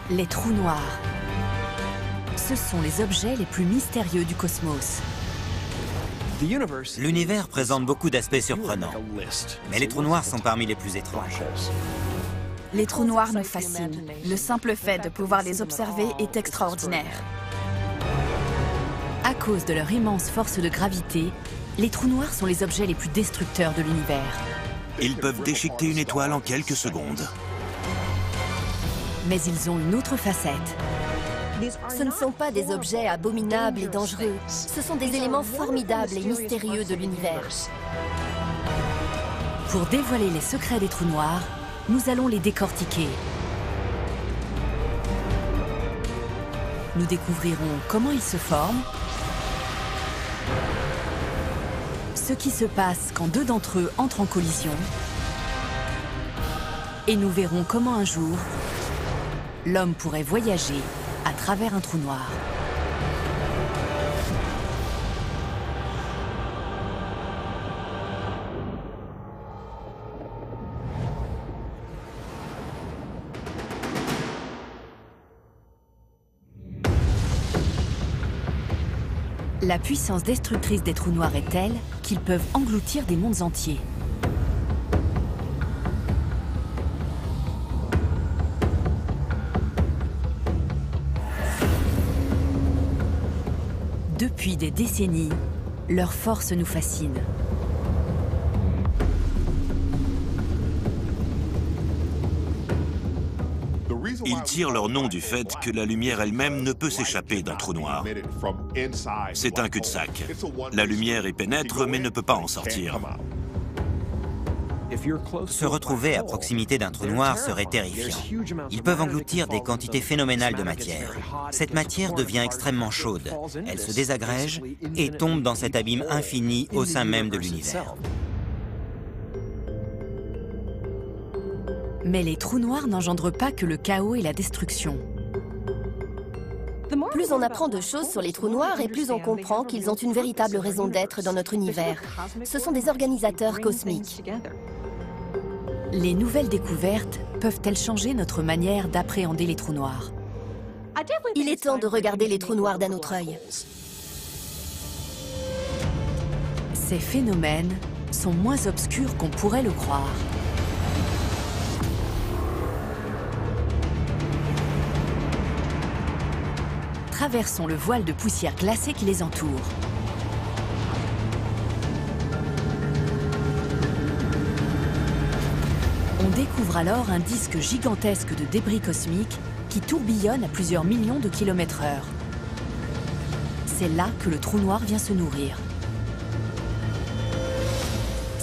Les trous noirs. Ce sont les objets les plus mystérieux du cosmos. L'univers présente beaucoup d'aspects surprenants, mais les trous noirs sont parmi les plus étranges. Les trous noirs nous fascinent. Le simple fait de pouvoir les observer est extraordinaire. À cause de leur immense force de gravité, les trous noirs sont les objets les plus destructeurs de l'univers. Ils peuvent déchiqueter une étoile en quelques secondes. Mais ils ont une autre facette. Ce ne sont pas des objets abominables et dangereux. Ce sont des éléments formidables et mystérieux de l'univers. Pour dévoiler les secrets des trous noirs, nous allons les décortiquer. Nous découvrirons comment ils se forment, ce qui se passe quand deux d'entre eux entrent en collision, et nous verrons comment un jour, l'homme pourrait voyager à travers un trou noir. La puissance destructrice des trous noirs est telle qu'ils peuvent engloutir des mondes entiers. Depuis des décennies, leur force nous fascine. Ils tirent leur nom du fait que la lumière elle-même ne peut s'échapper d'un trou noir. C'est un cul-de-sac. La lumière y pénètre mais ne peut pas en sortir. Se retrouver à proximité d'un trou noir serait terrifiant. Ils peuvent engloutir des quantités phénoménales de matière. Cette matière devient extrêmement chaude. Elle se désagrège et tombe dans cet abîme infini au sein même de l'univers. Mais les trous noirs n'engendrent pas que le chaos et la destruction. Plus on apprend de choses sur les trous noirs et plus on comprend qu'ils ont une véritable raison d'être dans notre univers. Ce sont des organisateurs cosmiques. Les nouvelles découvertes peuvent-elles changer notre manière d'appréhender les trous noirs? Il est temps de regarder les trous noirs d'un autre œil. Ces phénomènes sont moins obscurs qu'on pourrait le croire. Traversons le voile de poussière glacée qui les entoure. On découvre alors un disque gigantesque de débris cosmiques qui tourbillonne à plusieurs millions de kilomètres/heure. C'est là que le trou noir vient se nourrir.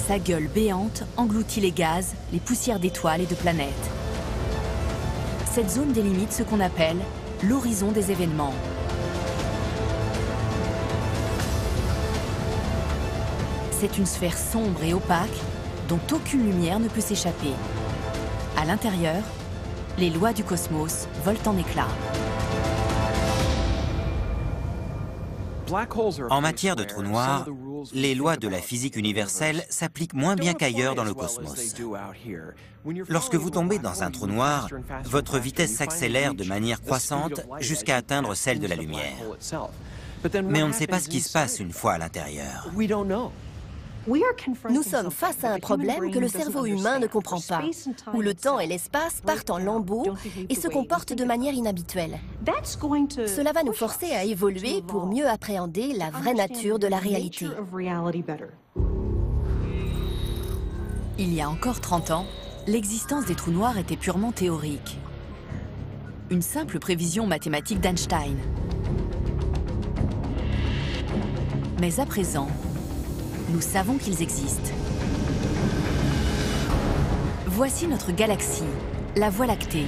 Sa gueule béante engloutit les gaz, les poussières d'étoiles et de planètes. Cette zone délimite ce qu'on appelle l'horizon des événements. C'est une sphère sombre et opaque dont aucune lumière ne peut s'échapper. À l'intérieur, les lois du cosmos volent en éclats. En matière de trous noirs, les lois de la physique universelle s'appliquent moins bien qu'ailleurs dans le cosmos. Lorsque vous tombez dans un trou noir, votre vitesse s'accélère de manière croissante jusqu'à atteindre celle de la lumière. Mais on ne sait pas ce qui se passe une fois à l'intérieur. Nous sommes face à un problème que le cerveau humain ne comprend pas, où le temps et l'espace partent en lambeaux et se comportent de manière inhabituelle. Cela va nous forcer à évoluer pour mieux appréhender la vraie nature de la réalité. Il y a encore 30 ans, l'existence des trous noirs était purement théorique. Une simple prévision mathématique d'Einstein. Mais à présent, nous savons qu'ils existent. Voici notre galaxie, la Voie lactée.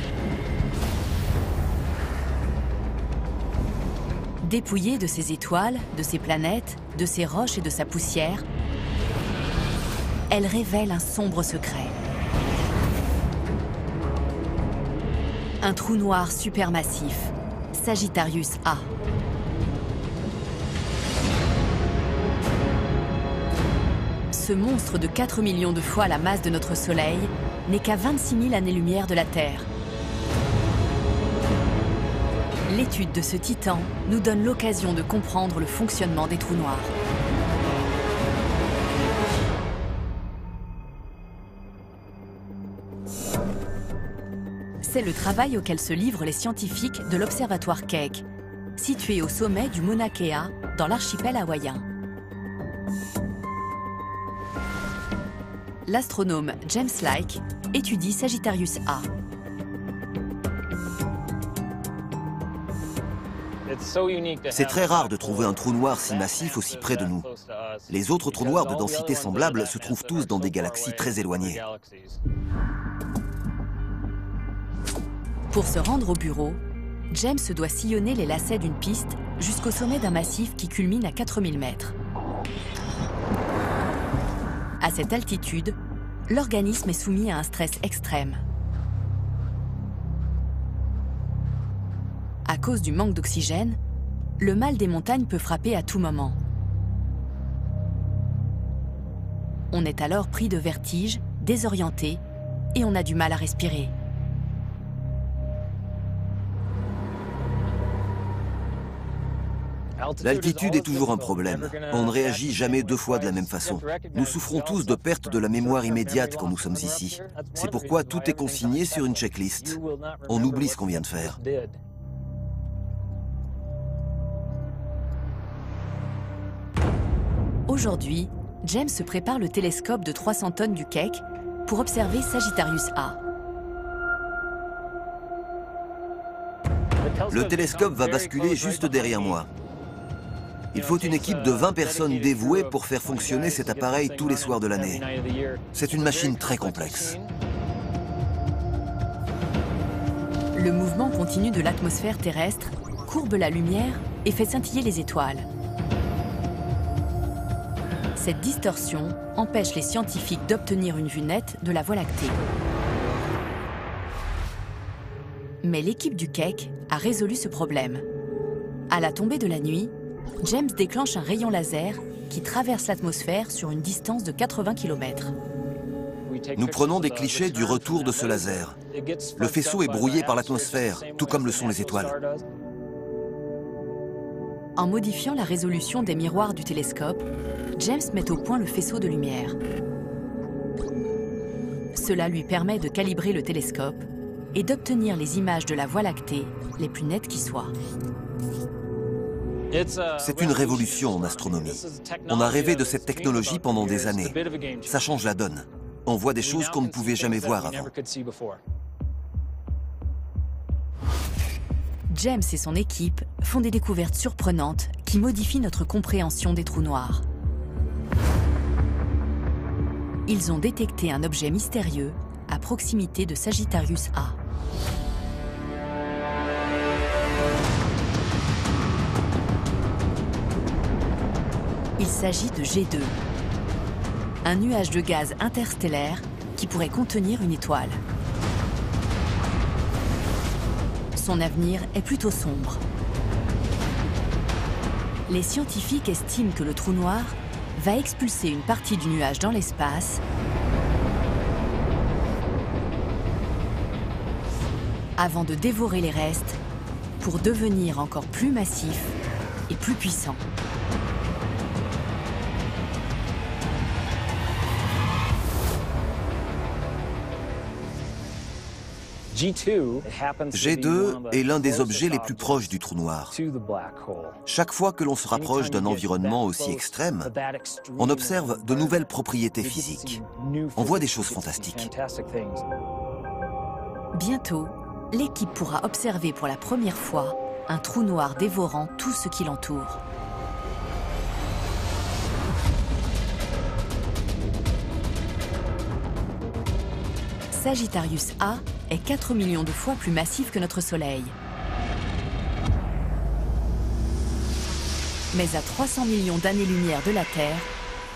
Dépouillée de ses étoiles, de ses planètes, de ses roches et de sa poussière, elle révèle un sombre secret. Un trou noir supermassif, Sagittarius A. Ce monstre de 4 millions de fois la masse de notre Soleil n'est qu'à 26 000 années-lumière de la Terre. L'étude de ce titan nous donne l'occasion de comprendre le fonctionnement des trous noirs. C'est le travail auquel se livrent les scientifiques de l'observatoire Keck, situé au sommet du Mauna Kea, dans l'archipel hawaïen. L'astronome James Lyke étudie Sagittarius A. C'est très rare de trouver un trou noir si massif aussi près de nous. Les autres trous noirs de densité semblable se trouvent tous dans des galaxies très éloignées. Pour se rendre au bureau, James doit sillonner les lacets d'une piste jusqu'au sommet d'un massif qui culmine à 4000 mètres. À cette altitude, l'organisme est soumis à un stress extrême. À cause du manque d'oxygène, le mal des montagnes peut frapper à tout moment. On est alors pris de vertige, désorienté, et on a du mal à respirer. L'altitude est toujours un problème. On ne réagit jamais deux fois de la même façon. Nous souffrons tous de perte de la mémoire immédiate quand nous sommes ici. C'est pourquoi tout est consigné sur une checklist. On oublie ce qu'on vient de faire. Aujourd'hui, James prépare le télescope de 300 tonnes du Keck pour observer Sagittarius A. Le télescope va basculer juste derrière moi. Il faut une équipe de 20 personnes dévouées pour faire fonctionner cet appareil tous les soirs de l'année. C'est une machine très complexe. Le mouvement continu de l'atmosphère terrestre courbe la lumière et fait scintiller les étoiles. Cette distorsion empêche les scientifiques d'obtenir une vue nette de la Voie lactée. Mais l'équipe du Keck a résolu ce problème. À la tombée de la nuit, James déclenche un rayon laser qui traverse l'atmosphère sur une distance de 80 km. Nous prenons des clichés du retour de ce laser. Le faisceau est brouillé par l'atmosphère, tout comme le sont les étoiles. En modifiant la résolution des miroirs du télescope, James met au point le faisceau de lumière. Cela lui permet de calibrer le télescope et d'obtenir les images de la Voie lactée les plus nettes qui soient. C'est une révolution en astronomie. On a rêvé de cette technologie pendant des années. Ça change la donne. On voit des choses qu'on ne pouvait jamais voir avant. James et son équipe font des découvertes surprenantes qui modifient notre compréhension des trous noirs. Ils ont détecté un objet mystérieux à proximité de Sagittarius A. Il s'agit de G2, un nuage de gaz interstellaire qui pourrait contenir une étoile. Son avenir est plutôt sombre. Les scientifiques estiment que le trou noir va expulser une partie du nuage dans l'espace avant de dévorer les restes pour devenir encore plus massif et plus puissant. G2 est l'un des objets les plus proches du trou noir. Chaque fois que l'on se rapproche d'un environnement aussi extrême, on observe de nouvelles propriétés physiques. On voit des choses fantastiques. Bientôt, l'équipe pourra observer pour la première fois un trou noir dévorant tout ce qui l'entoure. Sagittarius A est 4 millions de fois plus massif que notre Soleil. Mais à 300 millions d'années-lumière de la Terre,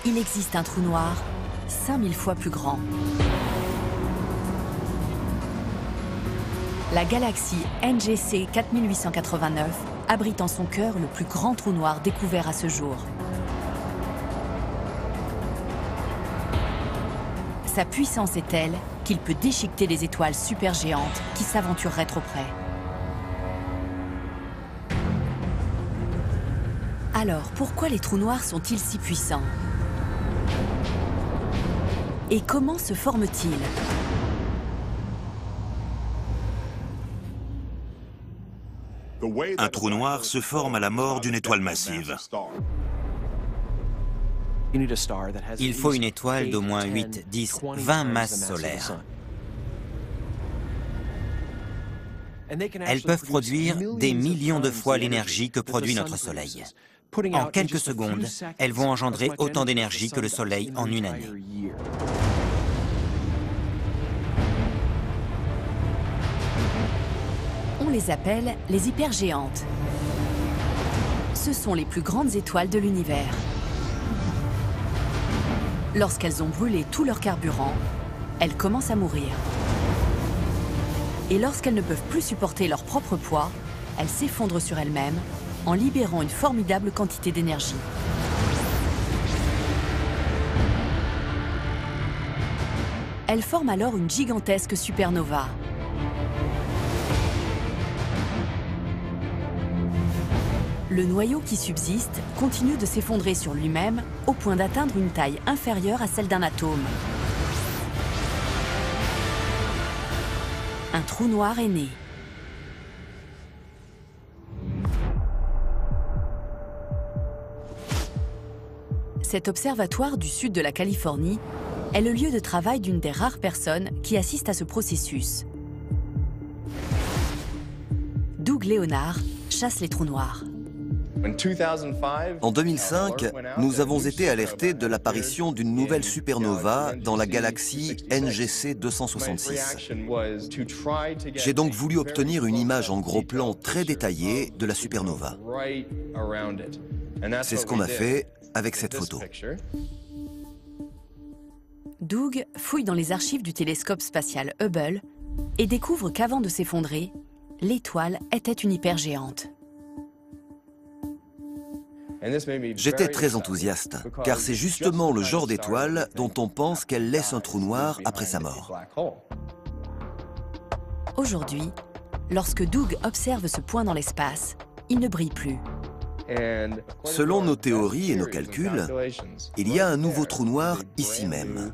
il existe un trou noir 5000 fois plus grand. La galaxie NGC 4889 abrite en son cœur le plus grand trou noir découvert à ce jour. Sa puissance est telle qu'il peut déchiqueter des étoiles supergéantes qui s'aventureraient trop près. Alors, pourquoi les trous noirs sont-ils si puissants? Et comment se forment-ils? Un trou noir se forme à la mort d'une étoile massive. Il faut une étoile d'au moins 8, 10, 20 masses solaires. Elles peuvent produire des millions de fois l'énergie que produit notre Soleil. En quelques secondes, elles vont engendrer autant d'énergie que le Soleil en une année. On les appelle les hypergéantes. Ce sont les plus grandes étoiles de l'univers. Lorsqu'elles ont brûlé tout leur carburant, elles commencent à mourir. Et lorsqu'elles ne peuvent plus supporter leur propre poids, elles s'effondrent sur elles-mêmes en libérant une formidable quantité d'énergie. Elles forment alors une gigantesque supernova. Le noyau qui subsiste continue de s'effondrer sur lui-même au point d'atteindre une taille inférieure à celle d'un atome. Un trou noir est né. Cet observatoire du sud de la Californie est le lieu de travail d'une des rares personnes qui assistent à ce processus. Doug Leonard chasse les trous noirs. En 2005, nous avons été alertés de l'apparition d'une nouvelle supernova dans la galaxie NGC 266. J'ai donc voulu obtenir une image en gros plan très détaillée de la supernova. C'est ce qu'on a fait avec cette photo. Doug fouille dans les archives du télescope spatial Hubble et découvre qu'avant de s'effondrer, l'étoile était une hypergéante. J'étais très enthousiaste, car c'est justement le genre d'étoile dont on pense qu'elle laisse un trou noir après sa mort. Aujourd'hui, lorsque Doug observe ce point dans l'espace, il ne brille plus. Selon nos théories et nos calculs, il y a un nouveau trou noir ici même.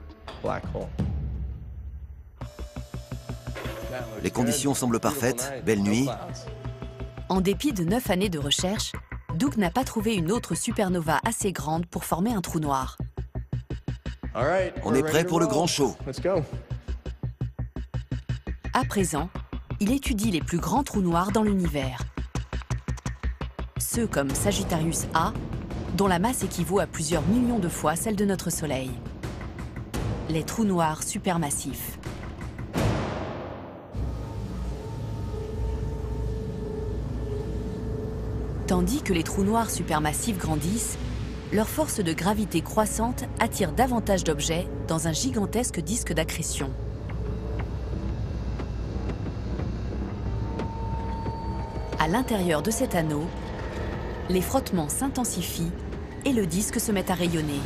Les conditions semblent parfaites, belle nuit. En dépit de 9 années de recherche, Doug n'a pas trouvé une autre supernova assez grande pour former un trou noir. On est prêt pour le grand show. À présent, il étudie les plus grands trous noirs dans l'univers. Ceux comme Sagittarius A, dont la masse équivaut à plusieurs millions de fois celle de notre Soleil. Les trous noirs supermassifs. Tandis que les trous noirs supermassifs grandissent, leur force de gravité croissante attire davantage d'objets dans un gigantesque disque d'accrétion. À l'intérieur de cet anneau, les frottements s'intensifient et le disque se met à rayonner.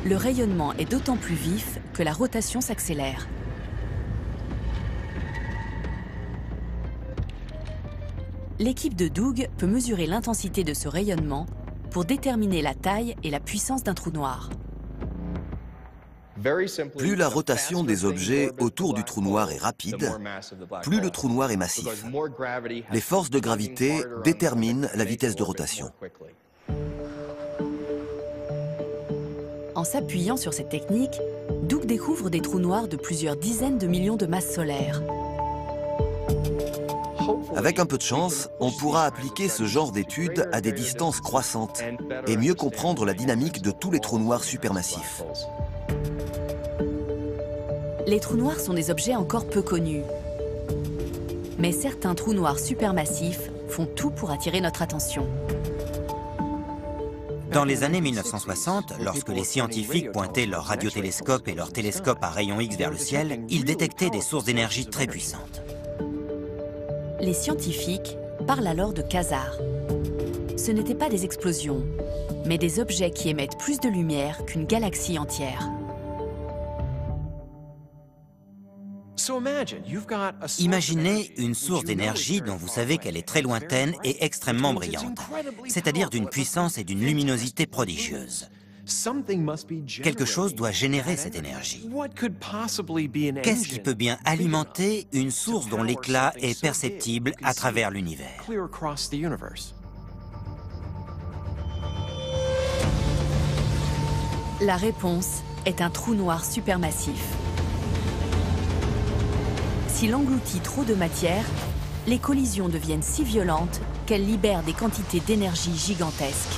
Le rayonnement est d'autant plus vif que la rotation s'accélère. L'équipe de Doug peut mesurer l'intensité de ce rayonnement pour déterminer la taille et la puissance d'un trou noir. Plus la rotation des objets autour du trou noir est rapide, plus le trou noir est massif. Les forces de gravité déterminent la vitesse de rotation. En s'appuyant sur cette technique, Doug découvre des trous noirs de plusieurs dizaines de millions de masses solaires. Avec un peu de chance, on pourra appliquer ce genre d'études à des distances croissantes et mieux comprendre la dynamique de tous les trous noirs supermassifs. Les trous noirs sont des objets encore peu connus. Mais certains trous noirs supermassifs font tout pour attirer notre attention. Dans les années 1960, lorsque les scientifiques pointaient leurs radiotélescopes et leurs télescopes à rayons X vers le ciel, ils détectaient des sources d'énergie très puissantes. Les scientifiques parlent alors de quasars. Ce n'étaient pas des explosions, mais des objets qui émettent plus de lumière qu'une galaxie entière. Imaginez une source d'énergie dont vous savez qu'elle est très lointaine et extrêmement brillante, c'est-à-dire d'une puissance et d'une luminosité prodigieuses. Quelque chose doit générer cette énergie. Qu'est-ce qui peut bien alimenter une source dont l'éclat est perceptible à travers l'univers? La réponse est un trou noir supermassif. S'il engloutit trop de matière, les collisions deviennent si violentes qu'elles libèrent des quantités d'énergie gigantesques.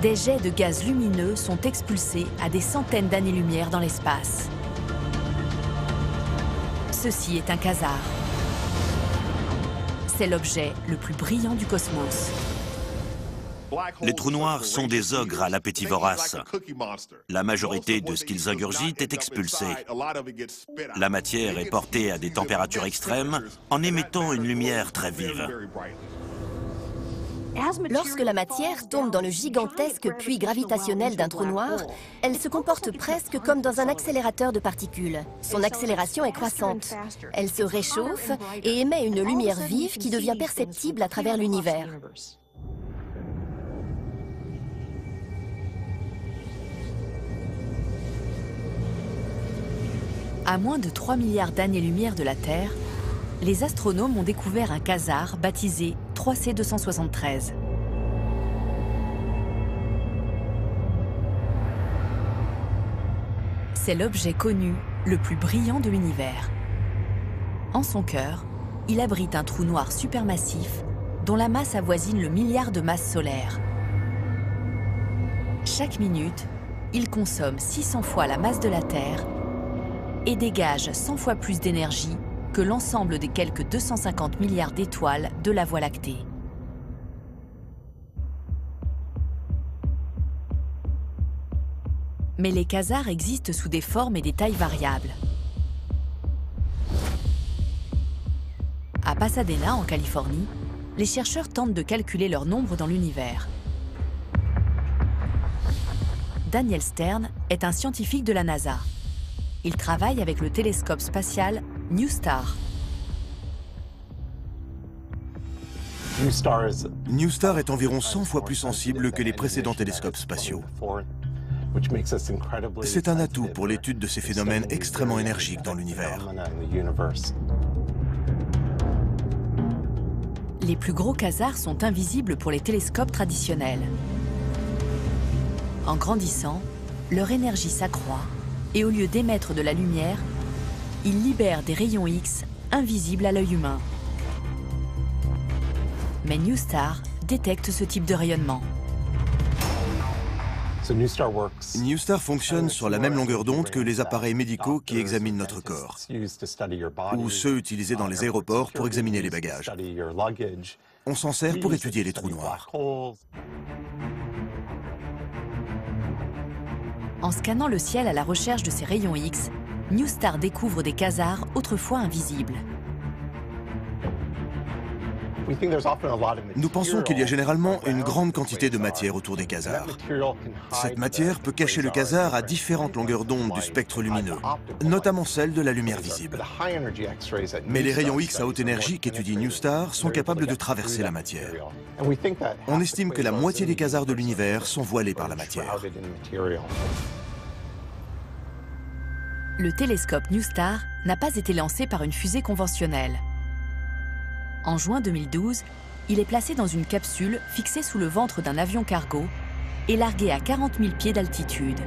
Des jets de gaz lumineux sont expulsés à des centaines d'années-lumière dans l'espace. Ceci est un quasar. C'est l'objet le plus brillant du cosmos. Les trous noirs sont des ogres à l'appétit vorace. La majorité de ce qu'ils ingurgitent est expulsée. La matière est portée à des températures extrêmes en émettant une lumière très vive. Lorsque la matière tombe dans le gigantesque puits gravitationnel d'un trou noir, elle se comporte presque comme dans un accélérateur de particules. Son accélération est croissante. Elle se réchauffe et émet une lumière vive qui devient perceptible à travers l'univers. À moins de 3 milliards d'années-lumière de la Terre, les astronomes ont découvert un quasar baptisé 3C273. C'est l'objet connu le plus brillant de l'univers. En son cœur, il abrite un trou noir supermassif dont la masse avoisine le milliard de masses solaires. Chaque minute, il consomme 600 fois la masse de la Terre et dégage 100 fois plus d'énergie que l'ensemble des quelques 250 milliards d'étoiles de la Voie lactée. Mais les quasars existent sous des formes et des tailles variables. À Pasadena, en Californie, les chercheurs tentent de calculer leur nombre dans l'univers. Daniel Stern est un scientifique de la NASA. Il travaille avec le télescope spatial NuSTAR. NuSTAR est environ 100 fois plus sensible que les précédents télescopes spatiaux. C'est un atout pour l'étude de ces phénomènes extrêmement énergiques dans l'univers. Les plus gros quasars sont invisibles pour les télescopes traditionnels. En grandissant, leur énergie s'accroît et au lieu d'émettre de la lumière, ils libèrent des rayons X invisibles à l'œil humain. Mais NuSTAR détecte ce type de rayonnement. NuSTAR fonctionne sur la même longueur d'onde que les appareils médicaux qui examinent notre corps, ou ceux utilisés dans les aéroports pour examiner les bagages. On s'en sert pour étudier les trous noirs. En scannant le ciel à la recherche de ces rayons X, NuSTAR découvre des quasars autrefois invisibles. Nous pensons qu'il y a généralement une grande quantité de matière autour des quasars. Cette matière peut cacher le quasar à différentes longueurs d'onde du spectre lumineux, notamment celle de la lumière visible. Mais les rayons X à haute énergie qu'étudie NuSTAR sont capables de traverser la matière. On estime que la moitié des quasars de l'univers sont voilés par la matière. Le télescope NuSTAR n'a pas été lancé par une fusée conventionnelle. En juin 2012, il est placé dans une capsule fixée sous le ventre d'un avion cargo et largué à 40 000 pieds d'altitude.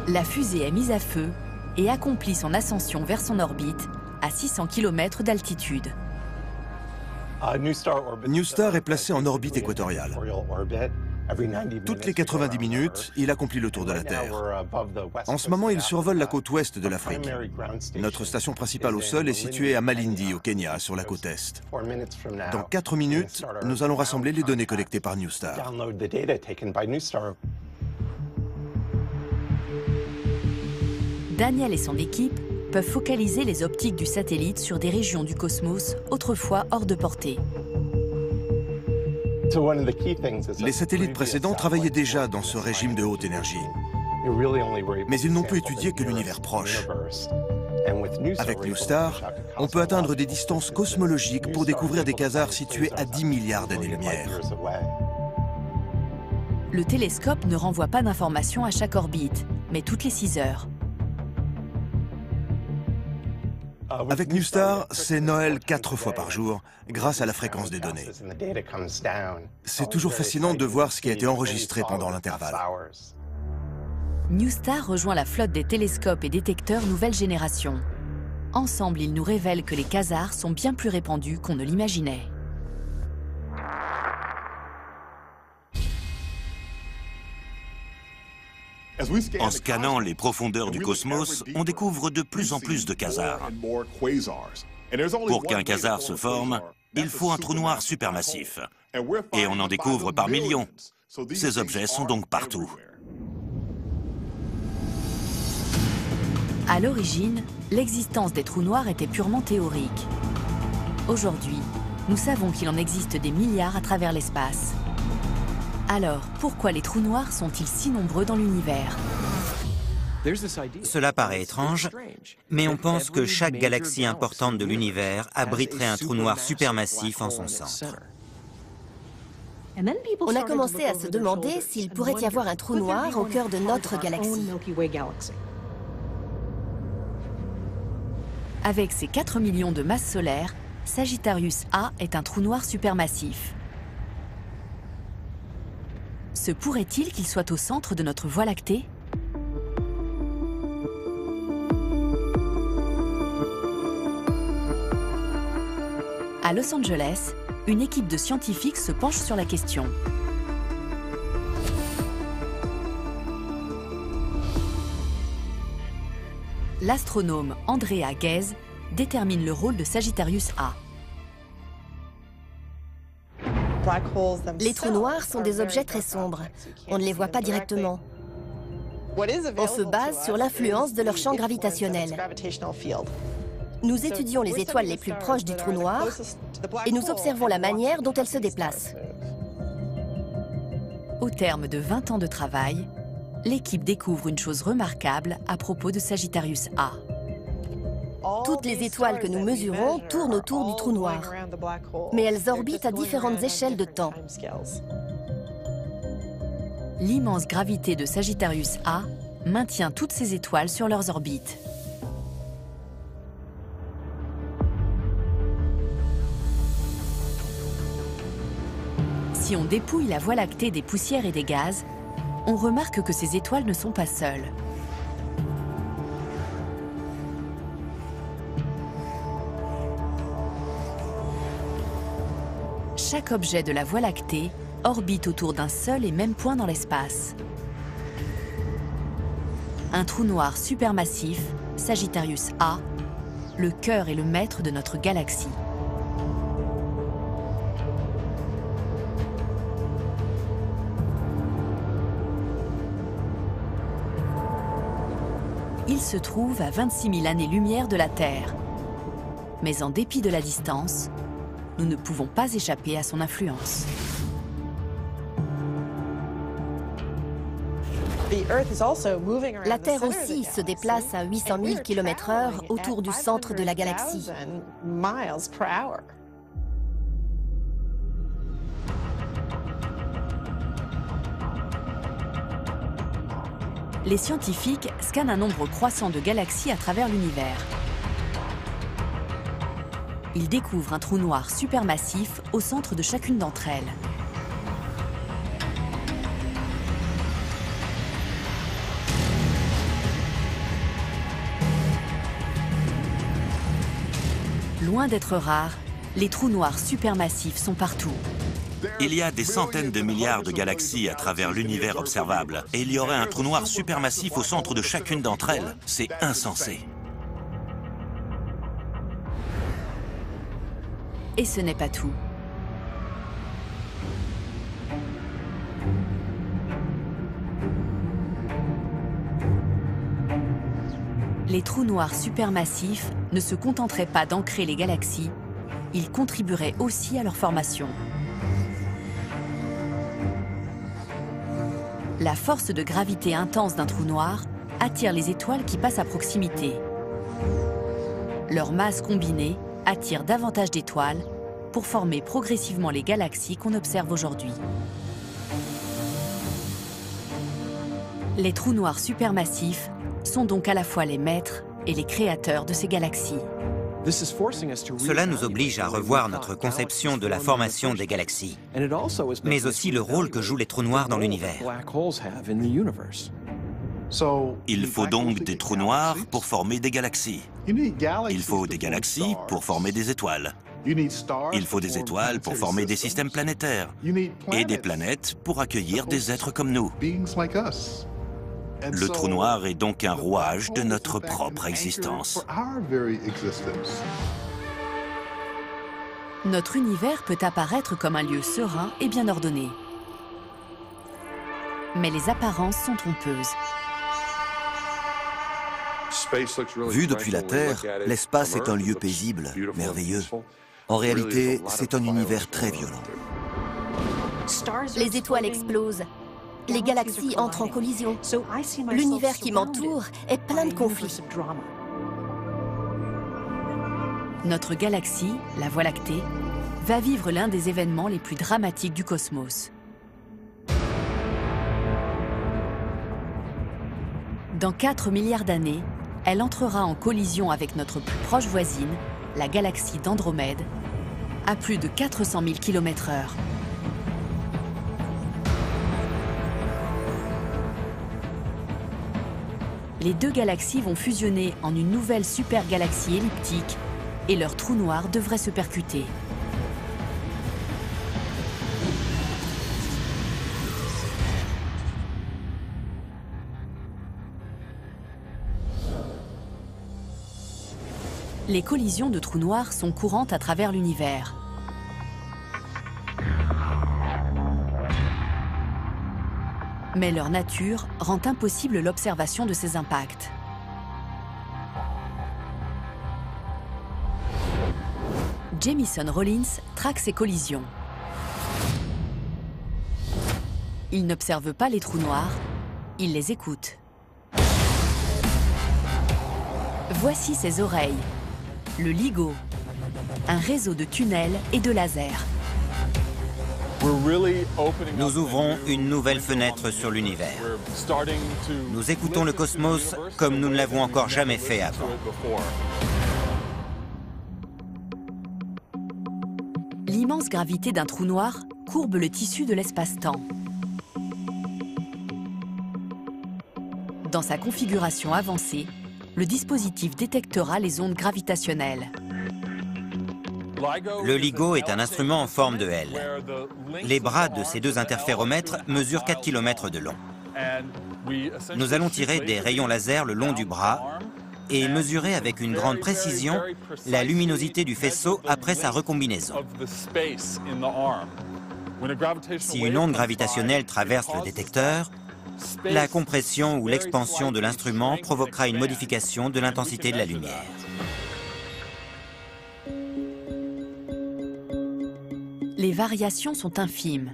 La fusée est mise à feu et accomplit son ascension vers son orbite à 600 km d'altitude. NuSTAR est placé en orbite équatoriale. Toutes les 90 minutes, il accomplit le tour de la Terre. En ce moment, il survole la côte ouest de l'Afrique. Notre station principale au sol est située à Malindi, au Kenya, sur la côte est. Dans 4 minutes, nous allons rassembler les données collectées par NuSTAR. Daniel et son équipe peuvent focaliser les optiques du satellite sur des régions du cosmos autrefois hors de portée. Les satellites précédents travaillaient déjà dans ce régime de haute énergie. Mais ils n'ont pu étudier que l'univers proche. Avec NuSTAR, on peut atteindre des distances cosmologiques pour découvrir des quasars situés à 10 milliards d'années-lumière. Le télescope ne renvoie pas d'informations à chaque orbite, mais toutes les 6 heures. Avec NuSTAR, c'est Noël 4 fois par jour, grâce à la fréquence des données. C'est toujours fascinant de voir ce qui a été enregistré pendant l'intervalle. NuSTAR rejoint la flotte des télescopes et détecteurs nouvelle génération. Ensemble, ils nous révèlent que les quasars sont bien plus répandus qu'on ne l'imaginait. En scannant les profondeurs du cosmos, on découvre de plus en plus de quasars. Pour qu'un quasar se forme, il faut un trou noir supermassif. Et on en découvre par millions. Ces objets sont donc partout. À l'origine, l'existence des trous noirs était purement théorique. Aujourd'hui, nous savons qu'il en existe des milliards à travers l'espace. Alors, pourquoi les trous noirs sont-ils si nombreux dans l'univers? Cela paraît étrange, mais on pense que chaque galaxie importante de l'univers abriterait un trou noir supermassif en son centre. On a commencé à se demander s'il pourrait y avoir un trou noir au cœur de notre galaxie. Avec ses 4 millions de masses solaires, Sagittarius A est un trou noir supermassif. Se pourrait-il qu'il soit au centre de notre Voie lactée? À Los Angeles, une équipe de scientifiques se penche sur la question. L'astronome Andrea Ghez détermine le rôle de Sagittarius A. Les trous noirs sont des objets très sombres. On ne les voit pas directement. On se base sur l'influence de leur champ gravitationnel. Nous étudions les étoiles les plus proches du trou noir et nous observons la manière dont elles se déplacent. Au terme de 20 ans de travail, l'équipe découvre une chose remarquable à propos de Sagittarius A. Toutes les étoiles que nous mesurons tournent autour du trou noir, mais elles orbitent à différentes échelles de temps. L'immense gravité de Sagittarius A maintient toutes ces étoiles sur leurs orbites. Si on dépouille la Voie lactée des poussières et des gaz, on remarque que ces étoiles ne sont pas seules. Chaque objet de la Voie lactée orbite autour d'un seul et même point dans l'espace. Un trou noir supermassif, Sagittarius A, le cœur et le maître de notre galaxie. Il se trouve à 26 000 années-lumière de la Terre. Mais en dépit de la distance, nous ne pouvons pas échapper à son influence. La Terre aussi se déplace à 800 000 km/h autour du centre de la galaxie. Les scientifiques scannent un nombre croissant de galaxies à travers l'univers. Ils découvrent un trou noir supermassif au centre de chacune d'entre elles. Loin d'être rares, les trous noirs supermassifs sont partout. Il y a des centaines de milliards de galaxies à travers l'univers observable. Et il y aurait un trou noir supermassif au centre de chacune d'entre elles. C'est insensé. Et ce n'est pas tout. Les trous noirs supermassifs ne se contenteraient pas d'ancrer les galaxies, ils contribueraient aussi à leur formation. La force de gravité intense d'un trou noir attire les étoiles qui passent à proximité. Leur masse combinée attire davantage d'étoiles pour former progressivement les galaxies qu'on observe aujourd'hui. Les trous noirs supermassifs sont donc à la fois les maîtres et les créateurs de ces galaxies. Cela nous oblige à revoir notre conception de la formation des galaxies, mais aussi le rôle que jouent les trous noirs dans l'univers. Il faut donc des trous noirs pour former des galaxies. Il faut des galaxies pour former des étoiles. Il faut des étoiles pour former des systèmes planétaires et des planètes pour accueillir des êtres comme nous. Le trou noir est donc un rouage de notre propre existence. Notre univers peut apparaître comme un lieu serein et bien ordonné. Mais les apparences sont trompeuses. Vu depuis la Terre, l'espace est un lieu paisible, merveilleux. En réalité, c'est un univers très violent. Les étoiles explosent. Les galaxies entrent en collision. L'univers qui m'entoure est plein de conflits. Notre galaxie, la Voie lactée, va vivre l'un des événements les plus dramatiques du cosmos. Dans 4 milliards d'années, elle entrera en collision avec notre plus proche voisine, la galaxie d'Andromède, à plus de 400 000 km/h. Les deux galaxies vont fusionner en une nouvelle supergalaxie elliptique et leurs trous noirs devraient se percuter. Les collisions de trous noirs sont courantes à travers l'univers. Mais leur nature rend impossible l'observation de ces impacts. Jamison Rollins traque ces collisions. Il n'observe pas les trous noirs, il les écoute. Voici ses oreilles, le LIGO, un réseau de tunnels et de lasers. Nous ouvrons une nouvelle fenêtre sur l'univers. Nous écoutons le cosmos comme nous ne l'avons encore jamais fait avant. L'immense gravité d'un trou noir courbe le tissu de l'espace-temps. Dans sa configuration avancée, le dispositif détectera les ondes gravitationnelles. Le LIGO est un instrument en forme de L. Les bras de ces deux interféromètres mesurent 4 km de long. Nous allons tirer des rayons laser le long du bras et mesurer avec une grande précision la luminosité du faisceau après sa recombinaison. Si une onde gravitationnelle traverse le détecteur, la compression ou l'expansion de l'instrument provoquera une modification de l'intensité de la lumière. Les variations sont infimes,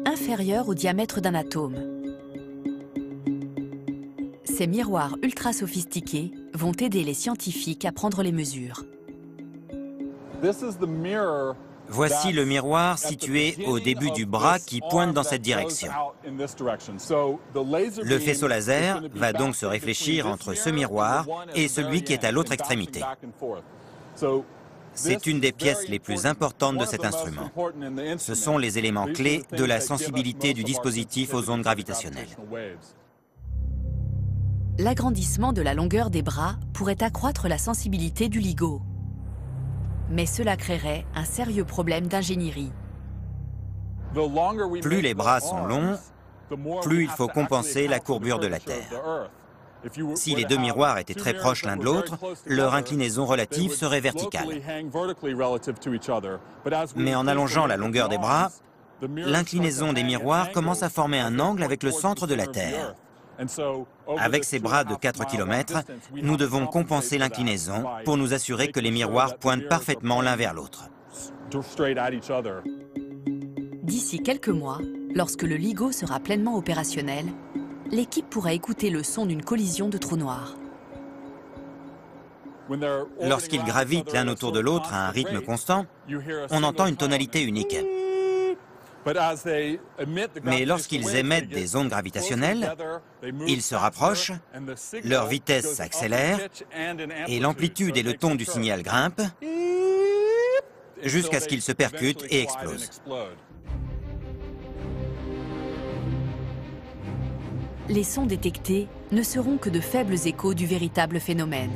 inférieures au diamètre d'un atome. Ces miroirs ultra sophistiqués vont aider les scientifiques à prendre les mesures. Voici le miroir situé au début du bras qui pointe dans cette direction. Le faisceau laser va donc se réfléchir entre ce miroir et celui qui est à l'autre extrémité. C'est une des pièces les plus importantes de cet instrument. Ce sont les éléments clés de la sensibilité du dispositif aux ondes gravitationnelles. L'agrandissement de la longueur des bras pourrait accroître la sensibilité du LIGO. Mais cela créerait un sérieux problème d'ingénierie. Plus les bras sont longs, plus il faut compenser la courbure de la Terre. Si les deux miroirs étaient très proches l'un de l'autre, leur inclinaison relative serait verticale. Mais en allongeant la longueur des bras, l'inclinaison des miroirs commence à former un angle avec le centre de la Terre. Avec ces bras de 4 km, nous devons compenser l'inclinaison pour nous assurer que les miroirs pointent parfaitement l'un vers l'autre. D'ici quelques mois, Lorsque le LIGO sera pleinement opérationnel, l'équipe pourra écouter le son d'une collision de trous noirs. Lorsqu'ils gravitent l'un autour de l'autre à un rythme constant, on entend une tonalité unique. Mais lorsqu'ils émettent des ondes gravitationnelles, ils se rapprochent, leur vitesse s'accélère et l'amplitude et le ton du signal grimpent jusqu'à ce qu'ils se percutent et explosent. Les sons détectés ne seront que de faibles échos du véritable phénomène.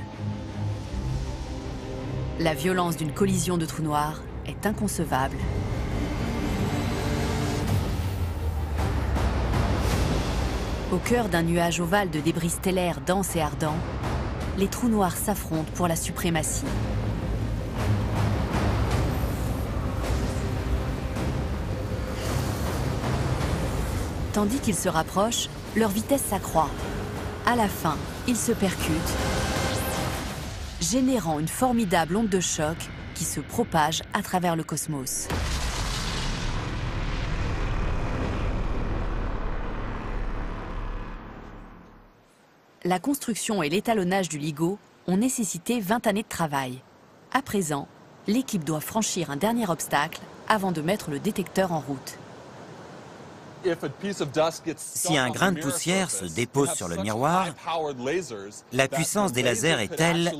La violence d'une collision de trous noirs est inconcevable. Au cœur d'un nuage ovale de débris stellaires denses et ardents, les trous noirs s'affrontent pour la suprématie. Tandis qu'ils se rapprochent, leur vitesse s'accroît. À la fin, ils se percutent, générant une formidable onde de choc qui se propage à travers le cosmos. La construction et l'étalonnage du LIGO ont nécessité 20 années de travail. À présent, l'équipe doit franchir un dernier obstacle avant de mettre le détecteur en route. Si un grain de poussière se dépose sur le miroir, la puissance des lasers est telle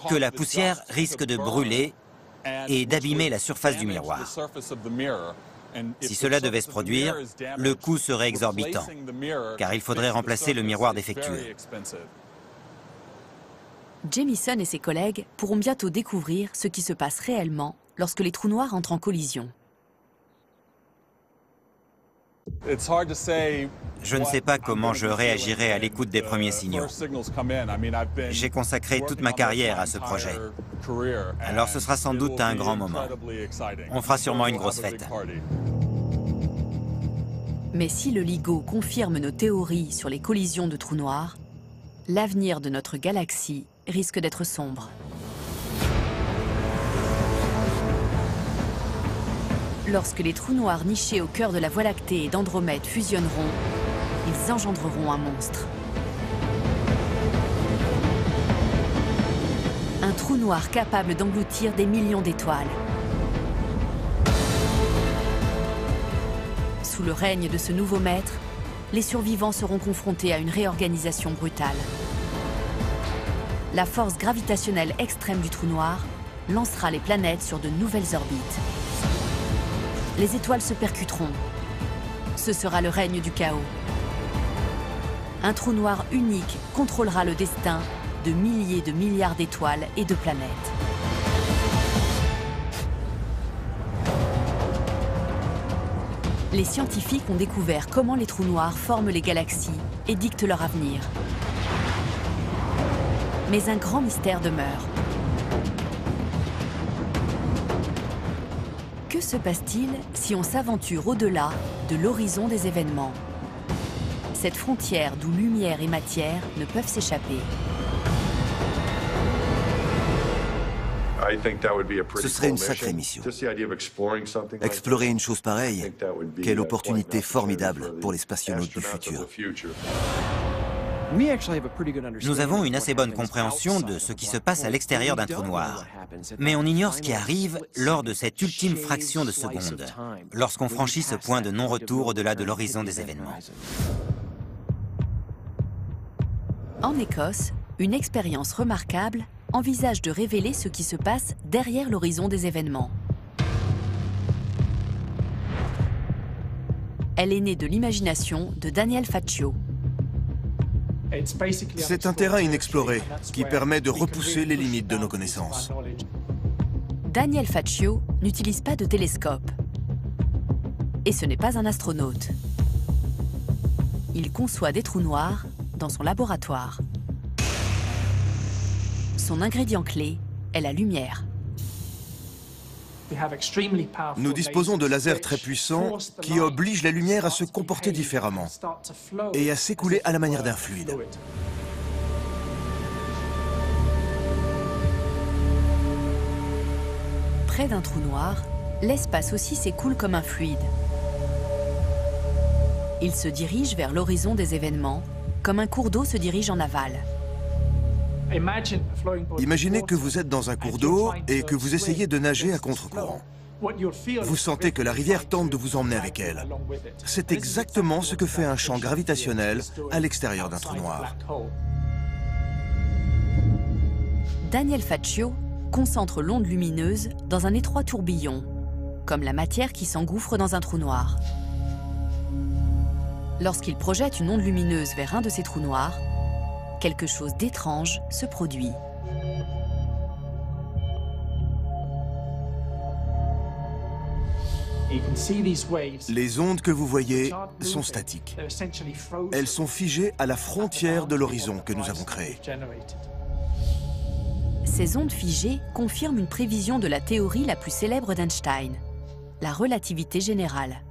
que la poussière risque de brûler et d'abîmer la surface du miroir. Si cela devait se produire, le coût serait exorbitant, car il faudrait remplacer le miroir défectueux. Jamieson et ses collègues pourront bientôt découvrir ce qui se passe réellement lorsque les trous noirs entrent en collision. Je ne sais pas comment je réagirai à l'écoute des premiers signaux. J'ai consacré toute ma carrière à ce projet. Alors ce sera sans doute un grand moment. On fera sûrement une grosse fête. Mais si le LIGO confirme nos théories sur les collisions de trous noirs, l'avenir de notre galaxie risque d'être sombre. Lorsque les trous noirs nichés au cœur de la Voie lactée et d'Andromède fusionneront, ils engendreront un monstre. Un trou noir capable d'engloutir des millions d'étoiles. Sous le règne de ce nouveau maître, les survivants seront confrontés à une réorganisation brutale. La force gravitationnelle extrême du trou noir lancera les planètes sur de nouvelles orbites. Les étoiles se percuteront. Ce sera le règne du chaos. Un trou noir unique contrôlera le destin de milliers de milliards d'étoiles et de planètes. Les scientifiques ont découvert comment les trous noirs forment les galaxies et dictent leur avenir. Mais un grand mystère demeure. Que se passe-t-il si on s'aventure au-delà de l'horizon des événements? Cette frontière d'où lumière et matière ne peuvent s'échapper. Ce serait une sacrée mission. Explorer une chose pareille, quelle opportunité formidable pour les spationautes du futur. Nous avons une assez bonne compréhension de ce qui se passe à l'extérieur d'un trou noir. Mais on ignore ce qui arrive lors de cette ultime fraction de seconde, lorsqu'on franchit ce point de non-retour au-delà de l'horizon des événements. En Écosse, une expérience remarquable envisage de révéler ce qui se passe derrière l'horizon des événements. Elle est née de l'imagination de Daniel Faccio. C'est un terrain inexploré qui permet de repousser les limites de nos connaissances. Daniel Faccio n'utilise pas de télescope. Et ce n'est pas un astronaute. Il conçoit des trous noirs dans son laboratoire. Son ingrédient clé est la lumière. Nous disposons de lasers très puissants qui obligent la lumière à se comporter différemment et à s'écouler à la manière d'un fluide. Près d'un trou noir, l'espace aussi s'écoule comme un fluide. Il se dirige vers l'horizon des événements, comme un cours d'eau se dirige en aval. Imaginez que vous êtes dans un cours d'eau et que vous essayez de nager à contre-courant. Vous sentez que la rivière tente de vous emmener avec elle. C'est exactement ce que fait un champ gravitationnel à l'extérieur d'un trou noir. Daniel Faccio concentre l'onde lumineuse dans un étroit tourbillon, comme la matière qui s'engouffre dans un trou noir. Lorsqu'il projette une onde lumineuse vers un de ces trous noirs, quelque chose d'étrange se produit. Les ondes que vous voyez sont statiques. Elles sont figées à la frontière de l'horizon que nous avons créé. Ces ondes figées confirment une prévision de la théorie la plus célèbre d'Einstein, la relativité générale.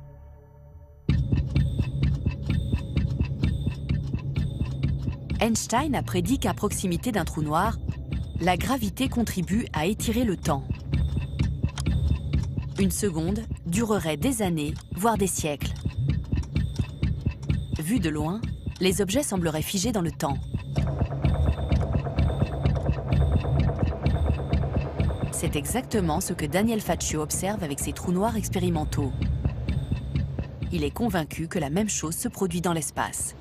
Einstein a prédit qu'à proximité d'un trou noir, la gravité contribue à étirer le temps. Une seconde durerait des années, voire des siècles. Vu de loin, les objets sembleraient figés dans le temps. C'est exactement ce que Daniel Faccio observe avec ses trous noirs expérimentaux. Il est convaincu que la même chose se produit dans l'espace.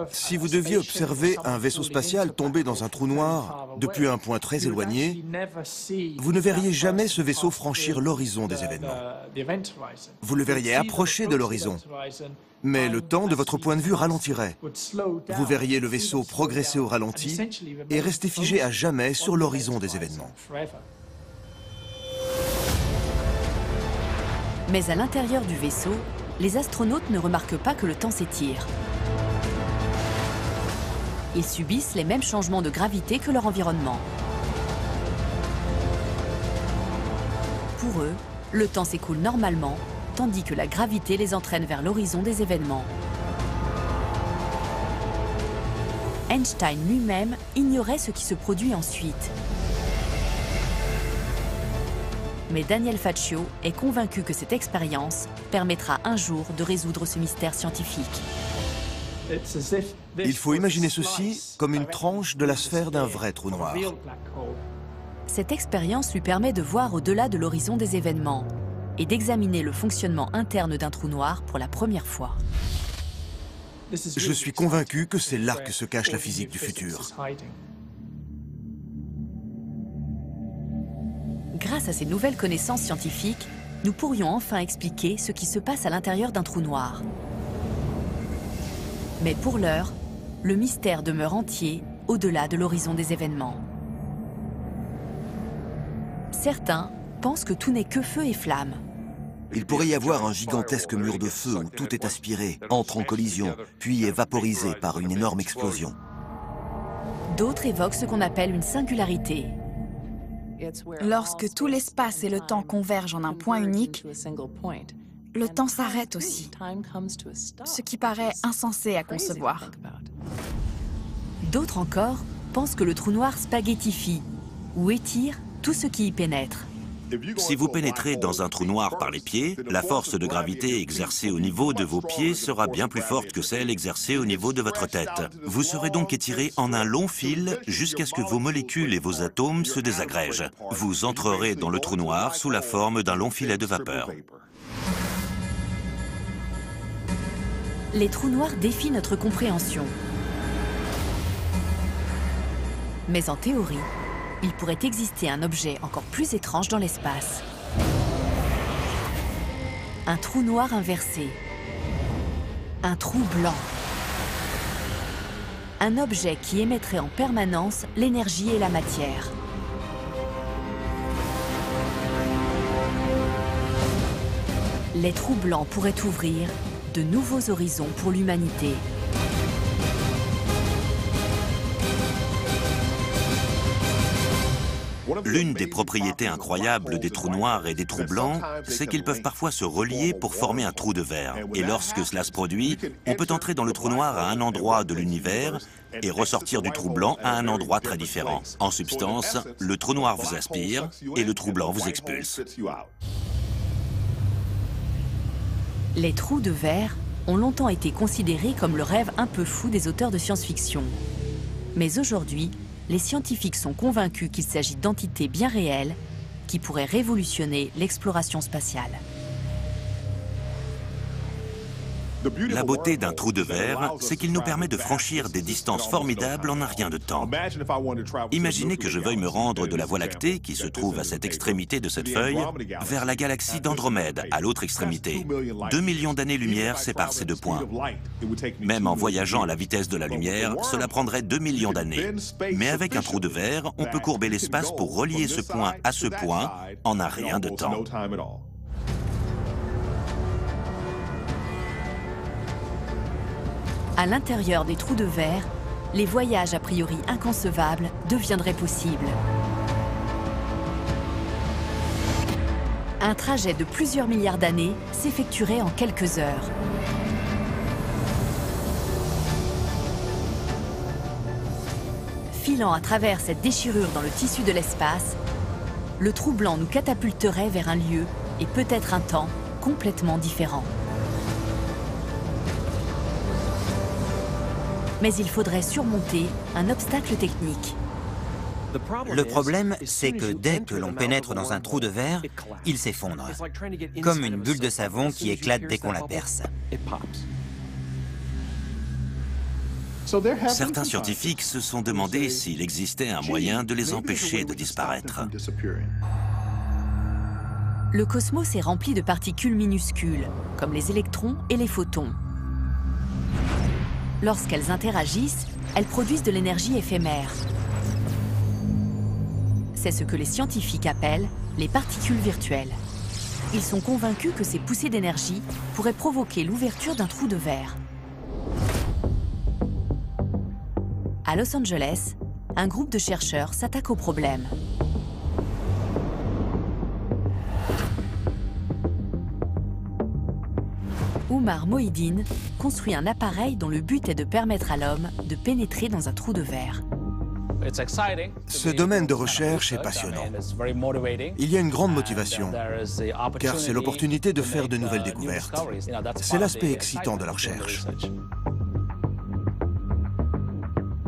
Si vous deviez observer un vaisseau spatial tomber dans un trou noir depuis un point très éloigné, vous ne verriez jamais ce vaisseau franchir l'horizon des événements. Vous le verriez approcher de l'horizon, mais le temps de votre point de vue ralentirait. Vous verriez le vaisseau progresser au ralenti et rester figé à jamais sur l'horizon des événements. Mais à l'intérieur du vaisseau, les astronautes ne remarquent pas que le temps s'étire. Ils subissent les mêmes changements de gravité que leur environnement. Pour eux, le temps s'écoule normalement, tandis que la gravité les entraîne vers l'horizon des événements. Einstein lui-même ignorait ce qui se produit ensuite. Mais Daniel Faccio est convaincu que cette expérience permettra un jour de résoudre ce mystère scientifique. Il faut imaginer ceci comme une tranche de la sphère d'un vrai trou noir. Cette expérience lui permet de voir au-delà de l'horizon des événements et d'examiner le fonctionnement interne d'un trou noir pour la première fois. Je suis convaincu que c'est là que se cache la physique du futur. Grâce à ces nouvelles connaissances scientifiques, nous pourrions enfin expliquer ce qui se passe à l'intérieur d'un trou noir. Mais pour l'heure, le mystère demeure entier au-delà de l'horizon des événements. Certains pensent que tout n'est que feu et flamme. Il pourrait y avoir un gigantesque mur de feu où tout est aspiré, entre en collision, puis est vaporisé par une énorme explosion. D'autres évoquent ce qu'on appelle une singularité. Lorsque tout l'espace et le temps convergent en un point unique, le temps s'arrête aussi, ce qui paraît insensé à concevoir. D'autres encore pensent que le trou noir spaghettifie ou étire tout ce qui y pénètre. Si vous pénétrez dans un trou noir par les pieds, la force de gravité exercée au niveau de vos pieds sera bien plus forte que celle exercée au niveau de votre tête. Vous serez donc étiré en un long fil jusqu'à ce que vos molécules et vos atomes se désagrègent. Vous entrerez dans le trou noir sous la forme d'un long filet de vapeur. Les trous noirs défient notre compréhension. Mais en théorie, il pourrait exister un objet encore plus étrange dans l'espace. Un trou noir inversé. Un trou blanc. Un objet qui émettrait en permanence l'énergie et la matière. Les trous blancs pourraient ouvrir de nouveaux horizons pour l'humanité. L'une des propriétés incroyables des trous noirs et des trous blancs, c'est qu'ils peuvent parfois se relier pour former un trou de verre. Et lorsque cela se produit, on peut entrer dans le trou noir à un endroit de l'univers et ressortir du trou blanc à un endroit très différent. En substance, le trou noir vous aspire et le trou blanc vous expulse. Les trous de verre ont longtemps été considérés comme le rêve un peu fou des auteurs de science-fiction. Mais aujourd'hui, les scientifiques sont convaincus qu'il s'agit d'entités bien réelles qui pourraient révolutionner l'exploration spatiale. La beauté d'un trou de verre, c'est qu'il nous permet de franchir des distances formidables en un rien de temps. Imaginez que je veuille me rendre de la Voie lactée, qui se trouve à cette extrémité de cette feuille, vers la galaxie d'Andromède, à l'autre extrémité. 2 millions d'années-lumière séparent ces deux points. Même en voyageant à la vitesse de la lumière, cela prendrait 2 millions d'années. Mais avec un trou de verre, on peut courber l'espace pour relier ce point à ce point en un rien de temps. À l'intérieur des trous de verre, les voyages a priori inconcevables deviendraient possibles. Un trajet de plusieurs milliards d'années s'effectuerait en quelques heures. Filant à travers cette déchirure dans le tissu de l'espace, le trou blanc nous catapulterait vers un lieu et peut-être un temps complètement différent. Mais il faudrait surmonter un obstacle technique. Le problème, c'est que dès que l'on pénètre dans un trou de verre, il s'effondre, comme une bulle de savon qui éclate dès qu'on la perce. Certains scientifiques se sont demandé s'il existait un moyen de les empêcher de disparaître. Le cosmos est rempli de particules minuscules, comme les électrons et les photons. Lorsqu'elles interagissent, elles produisent de l'énergie éphémère. C'est ce que les scientifiques appellent les particules virtuelles. Ils sont convaincus que ces poussées d'énergie pourraient provoquer l'ouverture d'un trou de verre. À Los Angeles, un groupe de chercheurs s'attaque au problème. Umar Mohiddin construit un appareil dont le but est de permettre à l'homme de pénétrer dans un trou de verre. Ce domaine de recherche est passionnant. Il y a une grande motivation, car c'est l'opportunité de faire de nouvelles découvertes. C'est l'aspect excitant de la recherche.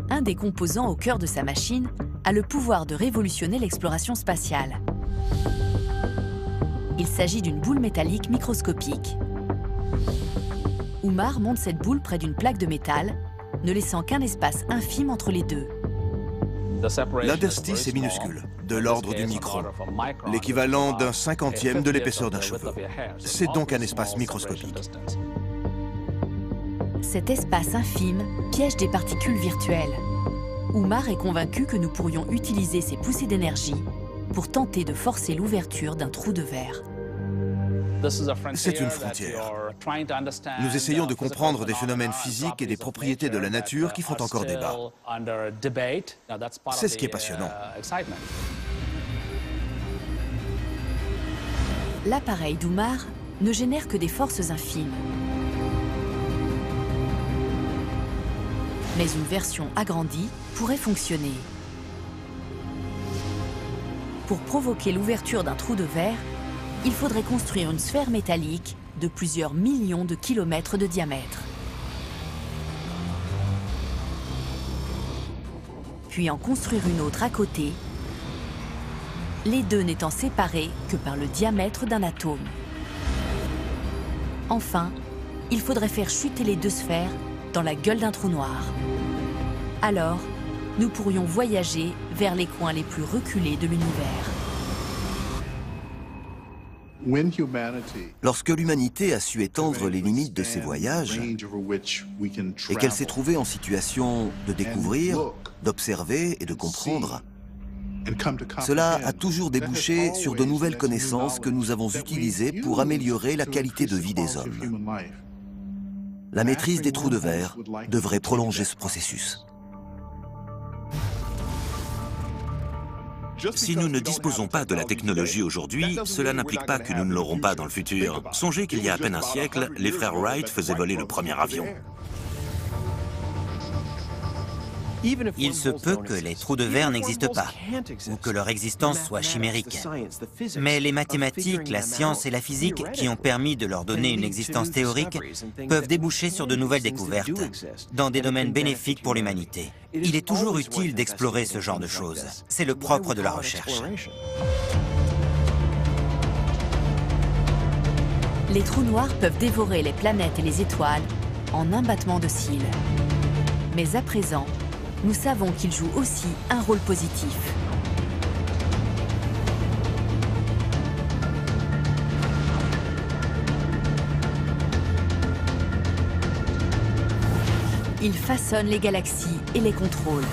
Un des composants au cœur de sa machine a le pouvoir de révolutionner l'exploration spatiale. Il s'agit d'une boule métallique microscopique. Umar monte cette boule près d'une plaque de métal, ne laissant qu'un espace infime entre les deux. L'interstice est minuscule, de l'ordre du micron, l'équivalent d'un 50e de l'épaisseur d'un cheveu. C'est donc un espace microscopique. Cet espace infime piège des particules virtuelles. Umar est convaincu que nous pourrions utiliser ces poussées d'énergie pour tenter de forcer l'ouverture d'un trou de verre. C'est une frontière. Nous essayons de comprendre des phénomènes physiques et des propriétés de la nature qui font encore débat. C'est ce qui est passionnant. L'appareil d'Umar ne génère que des forces infimes. Mais une version agrandie pourrait fonctionner. Pour provoquer l'ouverture d'un trou de verre, il faudrait construire une sphère métallique de plusieurs millions de kilomètres de diamètre. Puis en construire une autre à côté, les deux n'étant séparés que par le diamètre d'un atome. Enfin, il faudrait faire chuter les deux sphères dans la gueule d'un trou noir. Alors, nous pourrions voyager vers les coins les plus reculés de l'univers. Lorsque l'humanité a su étendre les limites de ses voyages et qu'elle s'est trouvée en situation de découvrir, d'observer et de comprendre, cela a toujours débouché sur de nouvelles connaissances que nous avons utilisées pour améliorer la qualité de vie des hommes. La maîtrise des trous de verre devrait prolonger ce processus. Si nous ne disposons pas de la technologie aujourd'hui, cela n'implique pas que nous ne l'aurons pas dans le futur. Songez qu'il y a à peine un siècle, les frères Wright faisaient voler le premier avion. Il se peut que les trous de verre n'existent pas, ou que leur existence soit chimérique. Mais les mathématiques, la science et la physique, qui ont permis de leur donner une existence théorique, peuvent déboucher sur de nouvelles découvertes, dans des domaines bénéfiques pour l'humanité. Il est toujours utile d'explorer ce genre de choses. C'est le propre de la recherche. Les trous noirs peuvent dévorer les planètes et les étoiles en un battement de cils. Mais à présent, nous savons qu'ils jouent aussi un rôle positif. Ils façonnent les galaxies et les contrôlent.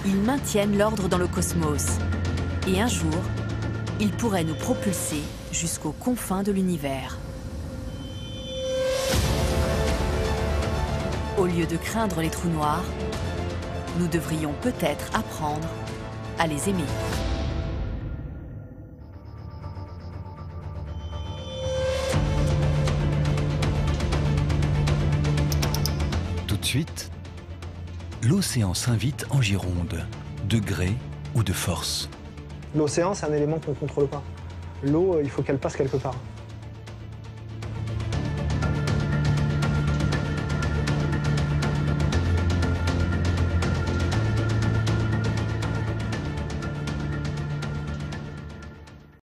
Ils maintiennent l'ordre dans le cosmos. Et un jour, ils pourraient nous propulser jusqu'aux confins de l'univers. Au lieu de craindre les trous noirs, nous devrions peut-être apprendre à les aimer. Tout de suite, l'océan s'invite en Gironde, de gré ou de force. L'océan, c'est un élément qu'on ne contrôle pas. L'eau, il faut qu'elle passe quelque part.